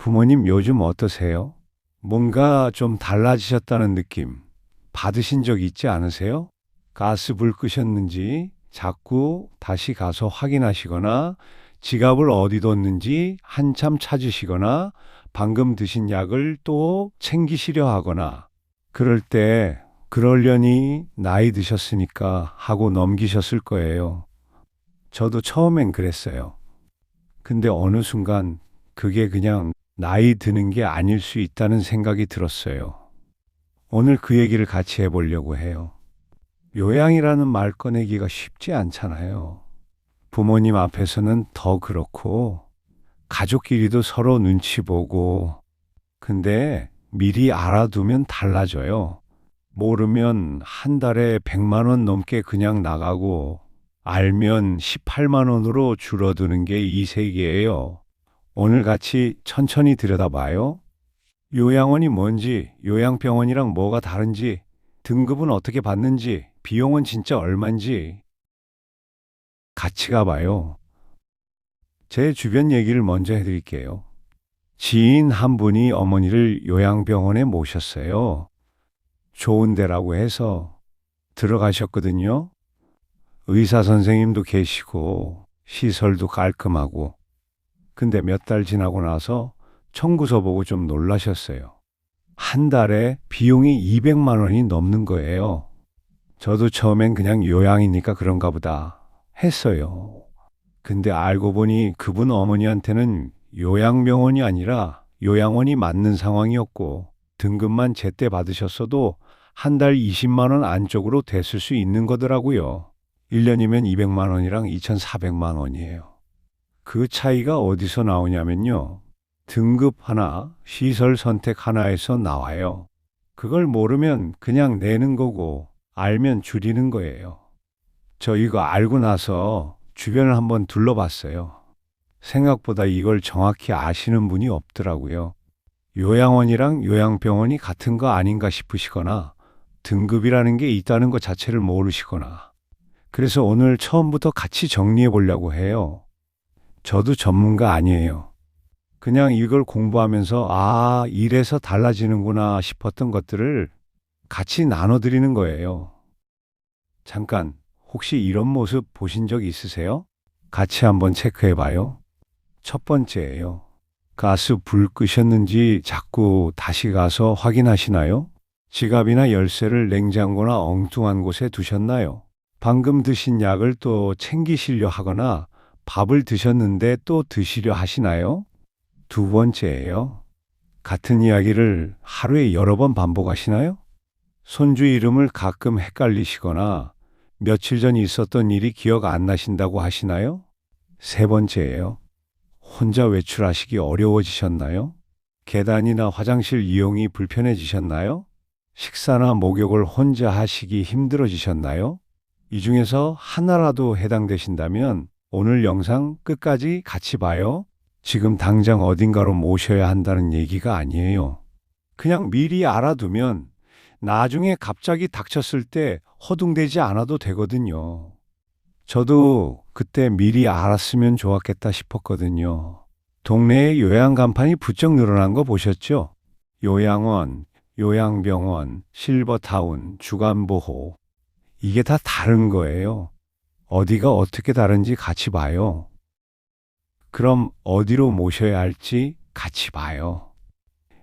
부모님 요즘 어떠세요? 뭔가 좀 달라지셨다는 느낌 받으신 적 있지 않으세요? 가스불 끄셨는지 자꾸 다시 가서 확인하시거나 지갑을 어디 뒀는지 한참 찾으시거나 방금 드신 약을 또 챙기시려 하거나 그럴 때 그러려니 나이 드셨으니까 하고 넘기셨을 거예요. 저도 처음엔 그랬어요. 근데 어느 순간 그게 그냥 나이 드는 게 아닐 수 있다는 생각이 들었어요. 오늘 그 얘기를 같이 해보려고 해요. 요양이라는 말 꺼내기가 쉽지 않잖아요. 부모님 앞에서는 더 그렇고, 가족끼리도 서로 눈치 보고, 근데 미리 알아두면 달라져요. 모르면 한 달에 100만 원 넘게 그냥 나가고, 알면 18만 원으로 줄어드는 게 이 세계예요. 오늘 같이 천천히 들여다봐요. 요양원이 뭔지, 요양병원이랑 뭐가 다른지, 등급은 어떻게 받는지, 비용은 진짜 얼만지 같이 가봐요. 제 주변 얘기를 먼저 해드릴게요. 지인 한 분이 어머니를 요양병원에 모셨어요. 좋은 데라고 해서 들어가셨거든요. 의사 선생님도 계시고, 시설도 깔끔하고. 근데 몇 달 지나고 나서 청구서 보고 좀 놀라셨어요. 한 달에 비용이 200만 원이 넘는 거예요. 저도 처음엔 그냥 요양이니까 그런가 보다 했어요. 근데 알고 보니 그분 어머니한테는 요양병원이 아니라 요양원이 맞는 상황이었고 등급만 제때 받으셨어도 한 달 20만 원 안쪽으로 됐을 수 있는 거더라고요. 1년이면 200만 원이랑 2,400만 원이에요. 그 차이가 어디서 나오냐면요. 등급 하나, 시설 선택 하나에서 나와요. 그걸 모르면 그냥 내는 거고, 알면 줄이는 거예요. 저 이거 알고 나서 주변을 한번 둘러봤어요. 생각보다 이걸 정확히 아시는 분이 없더라고요. 요양원이랑 요양병원이 같은 거 아닌가 싶으시거나, 등급이라는 게 있다는 것 자체를 모르시거나, 그래서 오늘 처음부터 같이 정리해 보려고 해요. 저도 전문가 아니에요. 그냥 이걸 공부하면서 아, 이래서 달라지는구나 싶었던 것들을 같이 나눠드리는 거예요. 잠깐, 혹시 이런 모습 보신 적 있으세요? 같이 한번 체크해 봐요. 첫 번째예요. 가스 불 끄셨는지 자꾸 다시 가서 확인하시나요? 지갑이나 열쇠를 냉장고나 엉뚱한 곳에 두셨나요? 방금 드신 약을 또 챙기시려 하거나 밥을 드셨는데 또 드시려 하시나요? 두 번째예요. 같은 이야기를 하루에 여러 번 반복하시나요? 손주 이름을 가끔 헷갈리시거나 며칠 전 있었던 일이 기억 안 나신다고 하시나요? 세 번째예요. 혼자 외출하시기 어려워지셨나요? 계단이나 화장실 이용이 불편해지셨나요? 식사나 목욕을 혼자 하시기 힘들어지셨나요? 이 중에서 하나라도 해당되신다면 오늘 영상 끝까지 같이 봐요. 지금 당장 어딘가로 모셔야 한다는 얘기가 아니에요. 그냥 미리 알아두면 나중에 갑자기 닥쳤을 때 허둥대지 않아도 되거든요. 저도 그때 미리 알았으면 좋았겠다 싶었거든요. 동네에 요양 간판이 부쩍 늘어난 거 보셨죠? 요양원, 요양병원, 실버타운, 주간보호. 이게 다 다른 거예요. 어디가 어떻게 다른지 같이 봐요. 그럼 어디로 모셔야 할지 같이 봐요.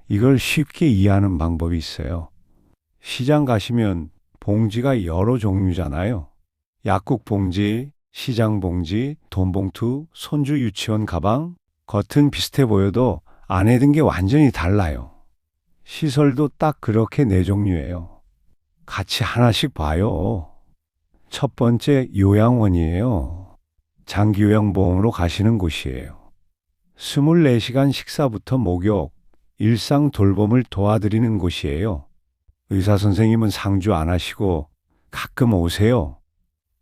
이걸 쉽게 이해하는 방법이 있어요. 시장 가시면 봉지가 여러 종류잖아요. 약국 봉지, 시장 봉지, 돈 봉투, 손주 유치원 가방. 겉은 비슷해 보여도 안에 든 게 완전히 달라요. 시설도 딱 그렇게 네 종류예요. 같이 하나씩 봐요. 첫 번째 요양원이에요. 장기 요양보험으로 가시는 곳이에요. 24시간 식사부터 목욕, 일상 돌봄을 도와드리는 곳이에요. 의사 선생님은 상주 안 하시고 가끔 오세요.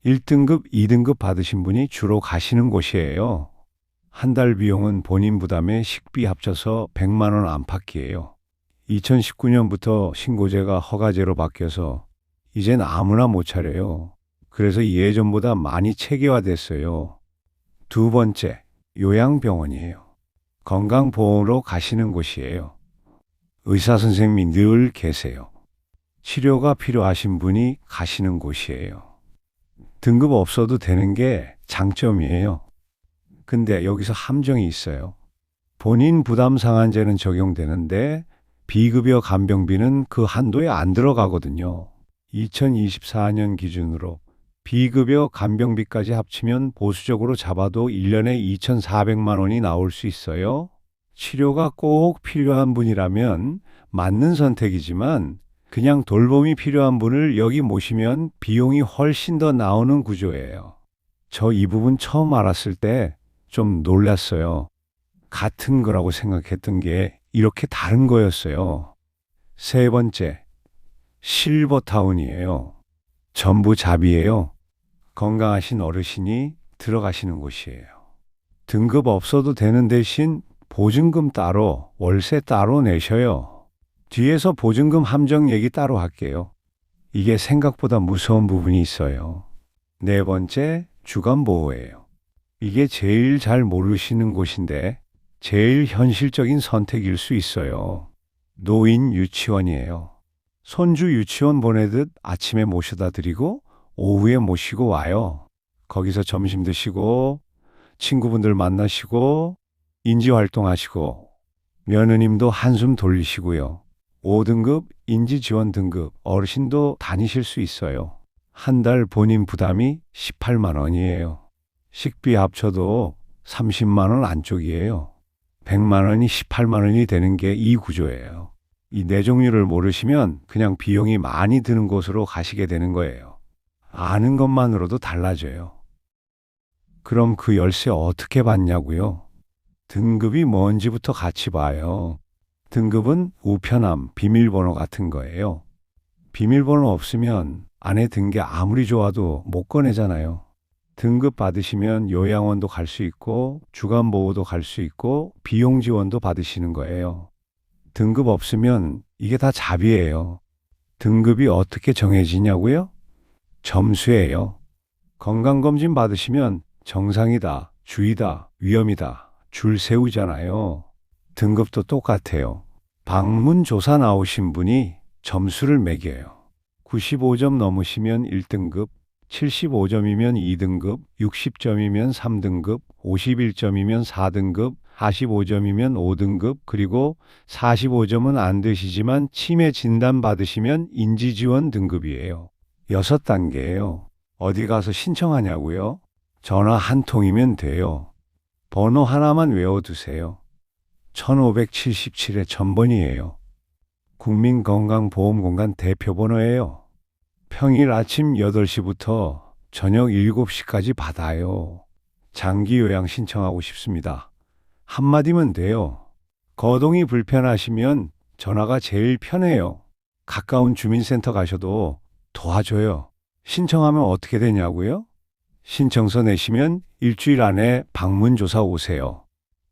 1등급, 2등급 받으신 분이 주로 가시는 곳이에요. 한 달 비용은 본인 부담에 식비 합쳐서 100만 원 안팎이에요. 2019년부터 신고제가 허가제로 바뀌어서 이젠 아무나 못 차려요. 그래서 예전보다 많이 체계화됐어요. 두 번째, 요양병원이에요. 건강보험으로 가시는 곳이에요. 의사 선생님이 늘 계세요. 치료가 필요하신 분이 가시는 곳이에요. 등급 없어도 되는 게 장점이에요. 근데 여기서 함정이 있어요. 본인 부담 상한제는 적용되는데 비급여 간병비는 그 한도에 안 들어가거든요. 2024년 기준으로 비급여 간병비까지 합치면 보수적으로 잡아도 1년에 2,400만 원이 나올 수 있어요. 치료가 꼭 필요한 분이라면 맞는 선택이지만 그냥 돌봄이 필요한 분을 여기 모시면 비용이 훨씬 더 나오는 구조예요. 저 이 부분 처음 알았을 때 좀 놀랐어요. 같은 거라고 생각했던 게 이렇게 다른 거였어요. 세 번째, 실버타운이에요. 전부 잡이에요. 건강하신 어르신이 들어가시는 곳이에요. 등급 없어도 되는 대신 보증금 따로, 월세 따로 내셔요. 뒤에서 보증금 함정 얘기 따로 할게요. 이게 생각보다 무서운 부분이 있어요. 네 번째, 주간보호예요. 이게 제일 잘 모르시는 곳인데 제일 현실적인 선택일 수 있어요. 노인 유치원이에요. 손주 유치원 보내듯 아침에 모셔다 드리고 오후에 모시고 와요. 거기서 점심 드시고 친구분들 만나시고 인지활동하시고 며느님도 한숨 돌리시고요. 5등급 인지지원 등급 어르신도 다니실 수 있어요. 한 달 본인 부담이 18만 원이에요. 식비 합쳐도 30만 원 안쪽이에요. 100만 원이 18만 원이 되는 게 이 구조예요. 이 네 종류를 모르시면 그냥 비용이 많이 드는 곳으로 가시게 되는 거예요. 아는 것만으로도 달라져요. 그럼 그 열쇠 어떻게 받냐고요? 등급이 뭔지부터 같이 봐요. 등급은 우편함, 비밀번호 같은 거예요. 비밀번호 없으면 안에 든 게 아무리 좋아도 못 꺼내잖아요. 등급 받으시면 요양원도 갈 수 있고 주간보호도 갈 수 있고 비용 지원도 받으시는 거예요. 등급 없으면 이게 다 잡이에요. 등급이 어떻게 정해지냐고요? 점수예요. 건강검진 받으시면 정상이다, 주의다, 위험이다 줄 세우잖아요. 등급도 똑같아요. 방문조사 나오신 분이 점수를 매겨요. 95점 넘으시면 1등급, 75점이면 2등급, 60점이면 3등급, 51점이면 4등급, 45점이면 5등급, 그리고 45점은 안 되시지만 치매 진단 받으시면 인지지원 등급이에요. 6단계예요. 어디 가서 신청하냐고요? 전화 한 통이면 돼요. 번호 하나만 외워두세요. 1577의 전번이에요. 국민건강보험공단 대표번호예요. 평일 아침 8시부터 저녁 7시까지 받아요. 장기 요양 신청하고 싶습니다. 한마디면 돼요. 거동이 불편하시면 전화가 제일 편해요. 가까운 주민센터 가셔도 도와줘요. 신청하면 어떻게 되냐고요? 신청서 내시면 일주일 안에 방문조사 오세요.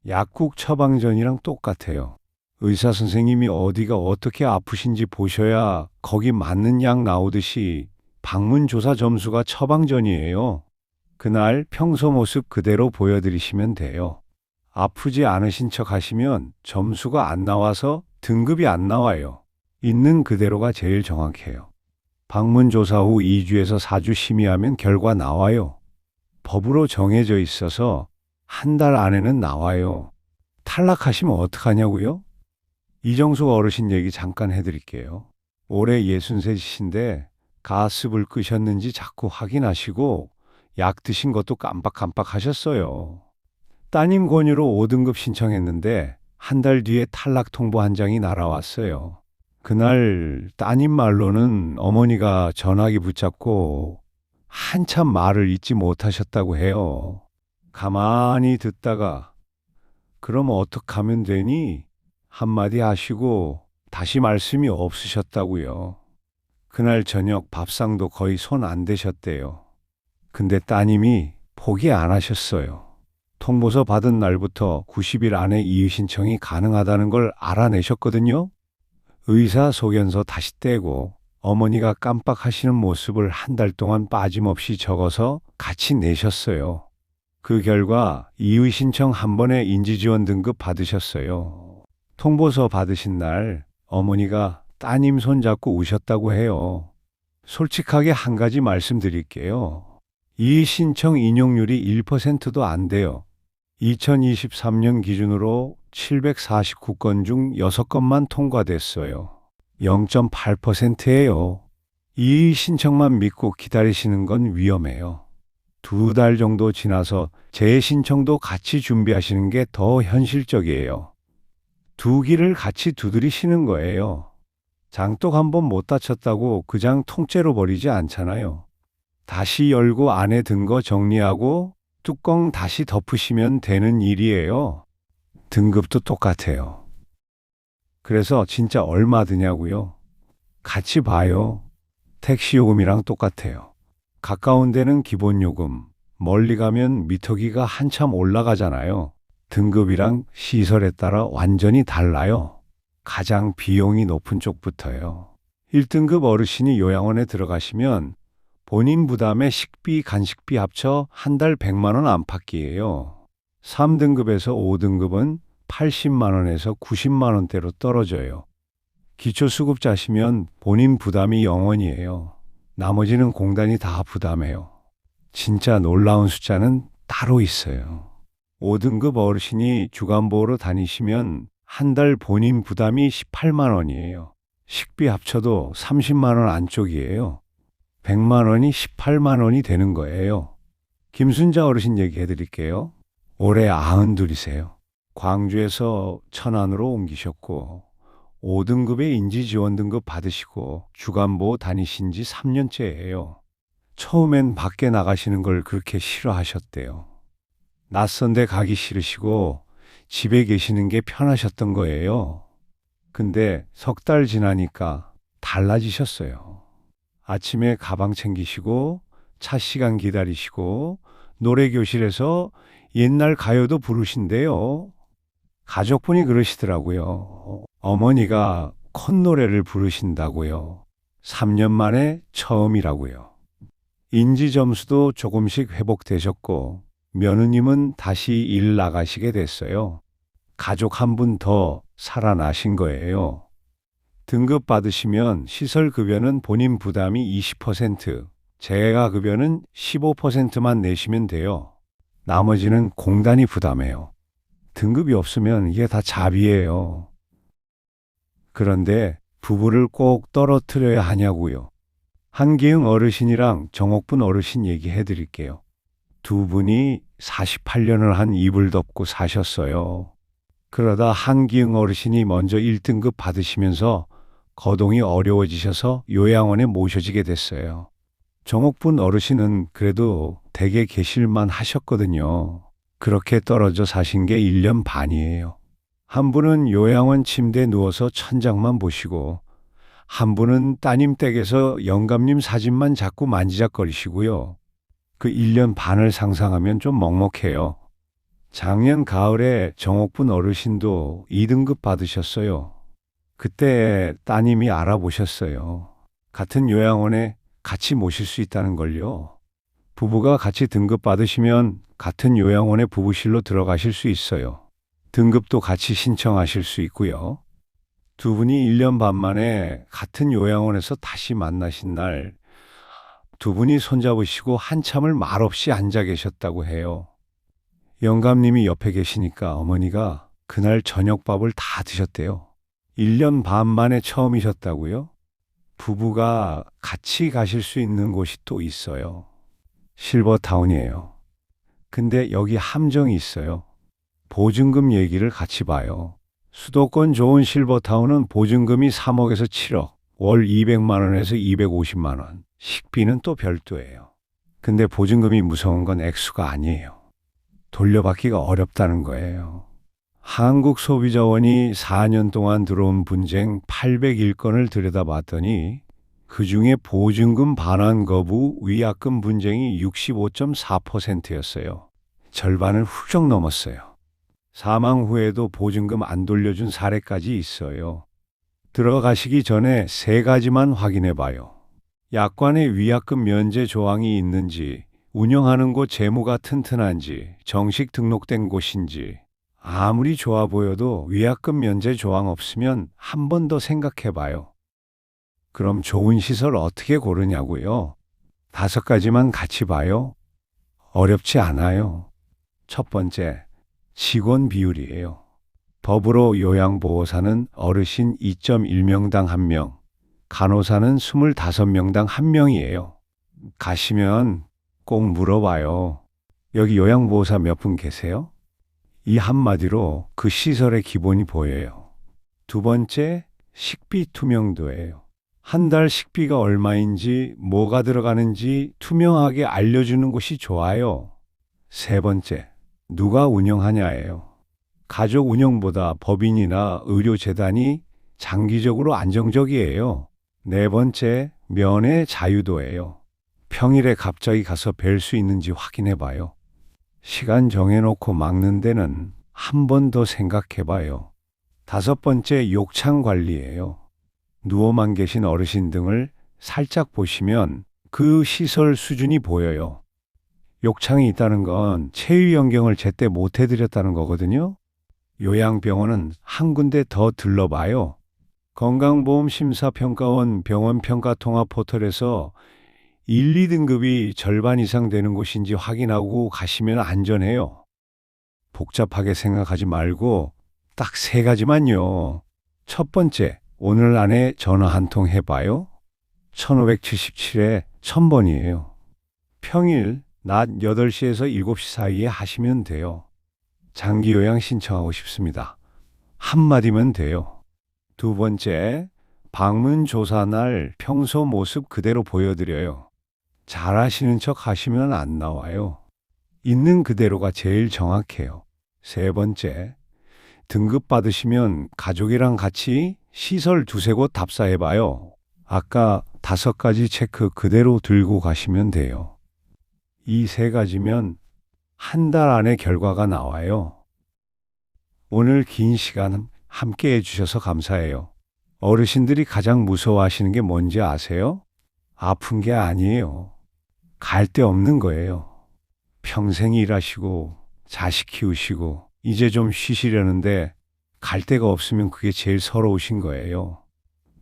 약국 처방전이랑 똑같아요. 의사 선생님이 어디가 어떻게 아프신지 보셔야 거기 맞는 약 나오듯이 방문조사 점수가 처방전이에요. 그날 평소 모습 그대로 보여드리시면 돼요. 아프지 않으신 척 하시면 점수가 안 나와서 등급이 안 나와요. 있는 그대로가 제일 정확해요. 방문조사 후 2주에서 4주 심의하면 결과 나와요. 법으로 정해져 있어서 한 달 안에는 나와요. 탈락하시면 어떡하냐고요? 이정숙 어르신 얘기 잠깐 해드릴게요. 올해 63세이신데 가스불 끄셨는지 자꾸 확인하시고 약 드신 것도 깜빡깜빡 하셨어요. 따님 권유로 5등급 신청했는데 한 달 뒤에 탈락 통보 한 장이 날아왔어요. 그날 따님 말로는 어머니가 전화기 붙잡고 한참 말을 잊지 못하셨다고 해요. 가만히 듣다가 그럼 어떡하면 되니? 한마디 하시고 다시 말씀이 없으셨다고요. 그날 저녁 밥상도 거의 손 안 대셨대요. 근데 따님이 포기 안 하셨어요. 통보서 받은 날부터 90일 안에 이의 신청이 가능하다는 걸 알아내셨거든요. 의사소견서 다시 떼고 어머니가 깜빡하시는 모습을 한 달 동안 빠짐없이 적어서 같이 내셨어요. 그 결과 이의 신청 한 번에 인지지원 등급 받으셨어요. 통보서 받으신 날 어머니가 따님 손잡고 우셨다고 해요. 솔직하게 한 가지 말씀드릴게요. 이의 신청 인용률이 1%도 안 돼요. 2023년 기준으로 749건 중 6건만 통과됐어요. 0.8%예요. 이의 신청만 믿고 기다리시는 건 위험해요. 2달 정도 지나서 재신청도 같이 준비하시는 게 더 현실적이에요. 두 길을 같이 두드리시는 거예요. 장독 한 번 못 다쳤다고 그 장 통째로 버리지 않잖아요. 다시 열고 안에 든 거 정리하고 뚜껑 다시 덮으시면 되는 일이에요. 등급도 똑같아요. 그래서 진짜 얼마 드냐고요? 같이 봐요. 택시 요금이랑 똑같아요. 가까운 데는 기본 요금, 멀리 가면 미터기가 한참 올라가잖아요. 등급이랑 시설에 따라 완전히 달라요. 가장 비용이 높은 쪽부터요. 1등급 어르신이 요양원에 들어가시면 본인 부담에 식비, 간식비 합쳐 한 달 100만 원 안팎이에요. 3등급에서 5등급은 80만 원에서 90만 원대로 떨어져요. 기초수급자시면 본인 부담이 0원이에요. 나머지는 공단이 다 부담해요. 진짜 놀라운 숫자는 따로 있어요. 5등급 어르신이 주간보호로 다니시면 한 달 본인 부담이 18만 원이에요. 식비 합쳐도 30만 원 안쪽이에요. 100만 원이 18만 원이 되는 거예요. 김순자 어르신 얘기해 드릴게요. 올해 92이세요. 광주에서 천안으로 옮기셨고 5등급의 인지지원 등급 받으시고 주간보호 다니신 지 3년째예요. 처음엔 밖에 나가시는 걸 그렇게 싫어하셨대요. 낯선 데 가기 싫으시고 집에 계시는 게 편하셨던 거예요. 근데 석 달 지나니까 달라지셨어요. 아침에 가방 챙기시고 차 시간 기다리시고 노래교실에서 옛날 가요도 부르신대요. 가족분이 그러시더라고요. 어머니가 콧노래를 부르신다고요. 3년 만에 처음이라고요. 인지 점수도 조금씩 회복되셨고 며느님은 다시 일 나가시게 됐어요. 가족 한 분 더 살아나신 거예요. 등급 받으시면 시설급여는 본인 부담이 20%, 재가급여는 15%만 내시면 돼요. 나머지는 공단이 부담해요. 등급이 없으면 이게 다 자비예요. 그런데 부부를 꼭 떨어뜨려야 하냐고요. 한기흥 어르신이랑 정옥분 어르신 얘기해 드릴게요. 두 분이 48년을 한 이불 덮고 사셨어요. 그러다 한기흥 어르신이 먼저 1등급 받으시면서 거동이 어려워지셔서 요양원에 모셔지게 됐어요. 정옥분 어르신은 그래도 댁에 계실만 하셨거든요. 그렇게 떨어져 사신 게 1년 반이에요. 한 분은 요양원 침대에 누워서 천장만 보시고 한 분은 따님 댁에서 영감님 사진만 자꾸 만지작거리시고요. 그 1년 반을 상상하면 좀 먹먹해요. 작년 가을에 정옥분 어르신도 2등급 받으셨어요. 그때 따님이 알아보셨어요. 같은 요양원에 같이 모실 수 있다는 걸요. 부부가 같이 등급 받으시면 같은 요양원에 부부실로 들어가실 수 있어요. 등급도 같이 신청하실 수 있고요. 두 분이 1년 반 만에 같은 요양원에서 다시 만나신 날, 두 분이 손잡으시고 한참을 말없이 앉아 계셨다고 해요. 영감님이 옆에 계시니까 어머니가 그날 저녁밥을 다 드셨대요. 1년 반 만에 처음이셨다고요? 부부가 같이 가실 수 있는 곳이 또 있어요. 실버타운이에요. 근데 여기 함정이 있어요. 보증금 얘기를 같이 봐요. 수도권 좋은 실버타운은 보증금이 3억에서 7억, 월 200만 원에서 250만 원, 식비는 또 별도예요. 근데 보증금이 무서운 건 액수가 아니에요. 돌려받기가 어렵다는 거예요. 한국소비자원이 4년 동안 들어온 분쟁 801건을 들여다봤더니 그중에 보증금 반환 거부 위약금 분쟁이 65.4%였어요. 절반을 훌쩍 넘었어요. 사망 후에도 보증금 안 돌려준 사례까지 있어요. 들어가시기 전에 3가지만 확인해 봐요. 약관에 위약금 면제 조항이 있는지, 운영하는 곳 재무가 튼튼한지, 정식 등록된 곳인지, 아무리 좋아 보여도 위약금 면제 조항 없으면 한 번 더 생각해 봐요. 그럼 좋은 시설 어떻게 고르냐고요? 5가지만 같이 봐요. 어렵지 않아요. 첫 번째, 직원 비율이에요. 법으로 요양보호사는 어르신 2.1명당 1명, 간호사는 25명당 1명이에요. 가시면 꼭 물어봐요. 여기 요양보호사 몇 분 계세요? 이 한마디로 그 시설의 기본이 보여요. 두 번째, 식비 투명도예요. 한 달 식비가 얼마인지, 뭐가 들어가는지 투명하게 알려주는 곳이 좋아요. 세 번째, 누가 운영하냐예요. 가족 운영보다 법인이나 의료재단이 장기적으로 안정적이에요. 네 번째, 면의 자유도예요. 평일에 갑자기 가서 뵐 수 있는지 확인해 봐요. 시간 정해놓고 막는 데는 한 번 더 생각해 봐요. 다섯 번째, 욕창 관리예요. 누워만 계신 어르신 등을 살짝 보시면 그 시설 수준이 보여요. 욕창이 있다는 건 체위 변경을 제때 못 해드렸다는 거거든요. 요양병원은 한 군데 더 들러봐요. 건강보험심사평가원 병원평가통합 포털에서 1, 2등급이 절반 이상 되는 곳인지 확인하고 가시면 안전해요. 복잡하게 생각하지 말고 딱 3가지만요. 첫 번째, 오늘 안에 전화 한 통 해봐요. 1577에 1000번이에요. 평일 낮 8시에서 7시 사이에 하시면 돼요. 장기 요양 신청하고 싶습니다. 한마디면 돼요. 두 번째, 방문 조사 날 평소 모습 그대로 보여드려요. 잘하시는 척 하시면 안 나와요. 있는 그대로가 제일 정확해요. 세 번째, 등급 받으시면 가족이랑 같이 시설 2-3곳 답사해봐요. 아까 5가지 체크 그대로 들고 가시면 돼요. 이 3가지면 한 달 안에 결과가 나와요. 오늘 긴 시간 함께 해주셔서 감사해요. 어르신들이 가장 무서워하시는 게 뭔지 아세요? 아픈 게 아니에요. 갈 데 없는 거예요. 평생 일하시고 자식 키우시고 이제 좀 쉬시려는데 갈 데가 없으면 그게 제일 서러우신 거예요.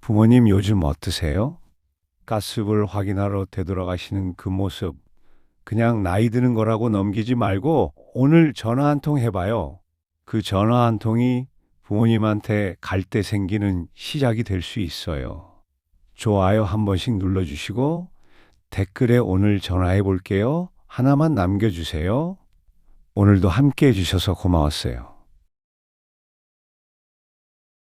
부모님 요즘 어떠세요? 가스불 확인하러 되돌아가시는 그 모습 그냥 나이 드는 거라고 넘기지 말고 오늘 전화 한 통 해봐요. 그 전화 한 통이 부모님한테 갈 때 생기는 시작이 될 수 있어요. 좋아요 한 번씩 눌러주시고 댓글에 오늘 전화해 볼게요 하나만 남겨주세요. 오늘도 함께 해주셔서 고마웠어요.